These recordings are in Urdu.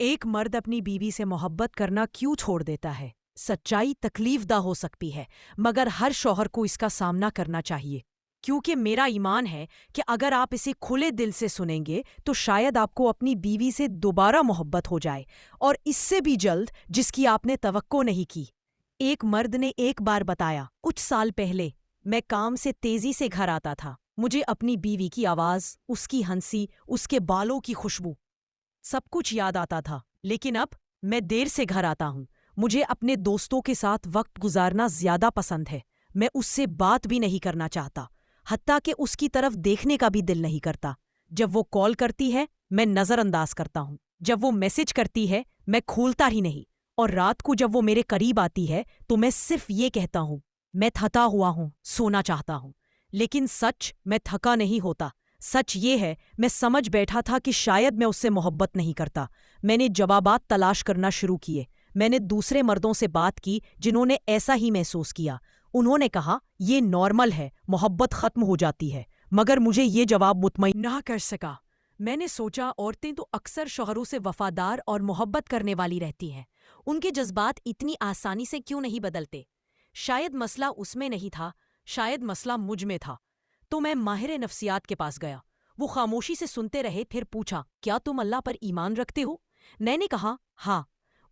ایک مرد اپنی بیوی سے محبت کرنا کیوں چھوڑ دیتا ہے؟ سچائی تکلیف دہ ہو سکتی ہے، مگر ہر شوہر کو اس کا سامنا کرنا چاہیے، کیونکہ میرا ایمان ہے کہ اگر آپ اسے کھلے دل سے سنیں گے تو شاید آپ کو اپنی بیوی سے دوبارہ محبت ہو جائے، اور اس سے بھی جلد جس کی آپ نے توقع نہیں کی۔ ایک مرد نے ایک بار بتایا، کچھ سال پہلے میں کام سے تیزی سے گھر آتا تھا۔ مجھے اپنی بیوی کی آواز، اس کی ہنسی، اس کے بالوں کی خوشبو، سب کچھ یاد آتا تھا، لیکن اب میں دیر سے گھر آتا ہوں۔ مجھے اپنے دوستوں کے ساتھ وقت گزارنا زیادہ پسند ہے۔ میں اس سے بات بھی نہیں کرنا چاہتا، حتیٰ کہ اس کی طرف دیکھنے کا بھی دل نہیں کرتا۔ جب وہ کال کرتی ہے میں نظر انداز کرتا ہوں، جب وہ میسج کرتی ہے میں کھولتا ہی نہیں، اور رات کو جب وہ میرے قریب آتی ہے تو میں صرف یہ کہتا ہوں، میں تھکا ہوا ہوں، سونا چاہتا ہوں۔ لیکن سچ میں تھکا نہیں ہوتا۔ سچ یہ ہے میں سمجھ بیٹھا تھا کہ شاید میں اس سے محبت نہیں کرتا۔ میں نے جوابات تلاش کرنا شروع کیے۔ میں نے دوسرے مردوں سے بات کی جنہوں نے ایسا ہی محسوس کیا۔ انہوں نے کہا یہ نارمل ہے، محبت ختم ہو جاتی ہے، مگر مجھے یہ جواب مطمئن نہ کر سکا۔ میں نے سوچا عورتیں تو اکثر شوہروں سے وفادار اور محبت کرنے والی رہتی ہیں، ان کے جذبات اتنی آسانی سے کیوں نہیں بدلتے؟ شاید مسئلہ اس میں نہیں تھا، شاید مسئلہ مجھ میں تھا۔ تو میں ماہر نفسیات کے پاس گیا۔ وہ خاموشی سے سنتے رہے، پھر پوچھا، کیا تم اللہ پر ایمان رکھتے ہو؟ میں نے کہا ہاں۔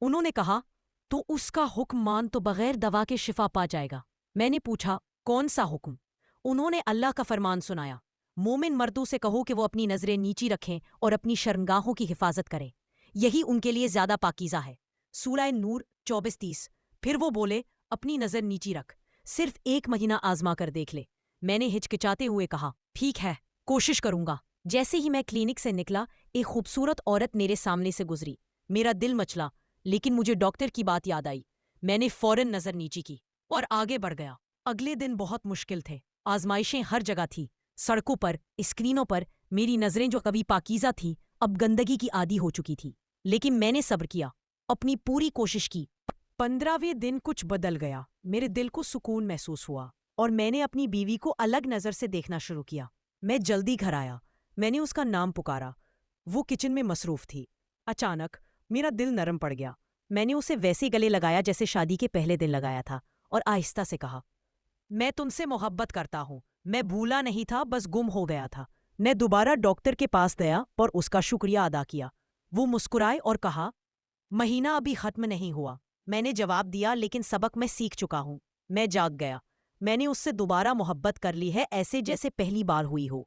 انہوں نے کہا تو اس کا حکم مان تو بغیر دوا کے شفا پا جائے گا۔ میں نے پوچھا کون سا حکم؟ انہوں نے اللہ کا فرمان سنایا، مومن مردوں سے کہو کہ وہ اپنی نظریں نیچی رکھیں اور اپنی شرمگاہوں کی حفاظت کریں، یہی ان کے لیے زیادہ پاکیزہ ہے۔ سورہ نور 24:30۔ پھر وہ بولے اپنی نظر نیچی رکھ، صرف 1 مہینہ آزما کر دیکھ لے۔ میں نے ہچکچاتے ہوئے کہا ٹھیک ہے، کوشش کروں گا۔ جیسے ہی میں کلینک سے نکلا ایک خوبصورت عورت میرے سامنے سے گزری۔ میرا دل مچلا، لیکن مجھے ڈاکٹر کی بات یاد آئی۔ میں نے فوراً نظر نیچی کی اور آگے بڑھ گیا۔ اگلے دن بہت مشکل تھے۔ آزمائشیں ہر جگہ تھی، سڑکوں پر، اسکرینوں پر۔ میری نظریں جو کبھی پاکیزہ تھیں اب گندگی کی عادی ہو چکی تھی، لیکن میں نے صبر کیا، اپنی پوری کوشش کی۔ 15ویں دن کچھ بدل گیا۔ میرے دل کو سکون محسوس ہوا اور میں نے اپنی بیوی کو الگ نظر سے دیکھنا شروع کیا۔ میں جلدی گھر آیا۔ میں نے اس کا نام پکارا۔ وہ کچن میں مصروف تھی۔ اچانک میرا دل نرم پڑ گیا۔ میں نے اسے ویسے گلے لگایا جیسے شادی کے پہلے دن لگایا تھا، اور آہستہ سے کہا، میں تم سے محبت کرتا ہوں۔ میں بھولا نہیں تھا، بس گم ہو گیا تھا۔ میں دوبارہ ڈاکٹر کے پاس گیا اور اس کا شکریہ ادا کیا۔ وہ مسکرائے اور کہا، مہینہ ابھی ختم نہیں ہوا۔ میں نے جواب دیا، لیکن سبق میں سیکھ چکا ہوں۔ میں جاگ گیا۔ میں نے اس سے دوبارہ محبت کر لی ہے، ایسے جیسے پہلی بار ہوئی ہو۔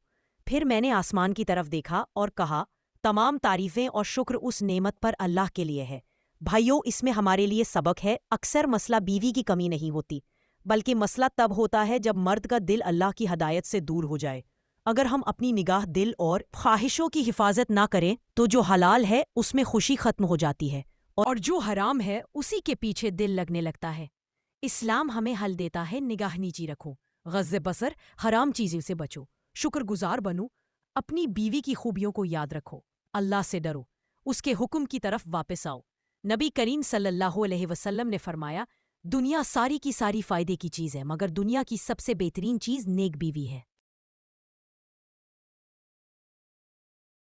پھر میں نے آسمان کی طرف دیکھا اور کہا، تمام تعریفیں اور شکر اس نعمت پر اللہ کے لیے ہے۔ بھائیو، اس میں ہمارے لیے سبق ہے، اکثر مسئلہ بیوی کی کمی نہیں ہوتی، بلکہ مسئلہ تب ہوتا ہے جب مرد کا دل اللہ کی ہدایت سے دور ہو جائے۔ اگر ہم اپنی نگاہ دل اور خواہشوں کی حفاظت نہ کریں تو جو حلال ہے اس میں خوشی ختم ہو جاتی ہے، اور جو حرام ہے اسی کے پیچھے دل لگنے لگتا ہے۔ اسلام ہمیں حل دیتا ہے، نگاہ نیچی رکھو، غض بصر، حرام چیزوں سے بچو، شکر گزار بنو، اپنی بیوی کی خوبیوں کو یاد رکھو، اللہ سے ڈرو، اس کے حکم کی طرف واپس آؤ۔ نبی کریم صلی اللہ علیہ وسلم نے فرمایا، دنیا ساری کی ساری فائدے کی چیز ہے، مگر دنیا کی سب سے بہترین چیز نیک بیوی ہے۔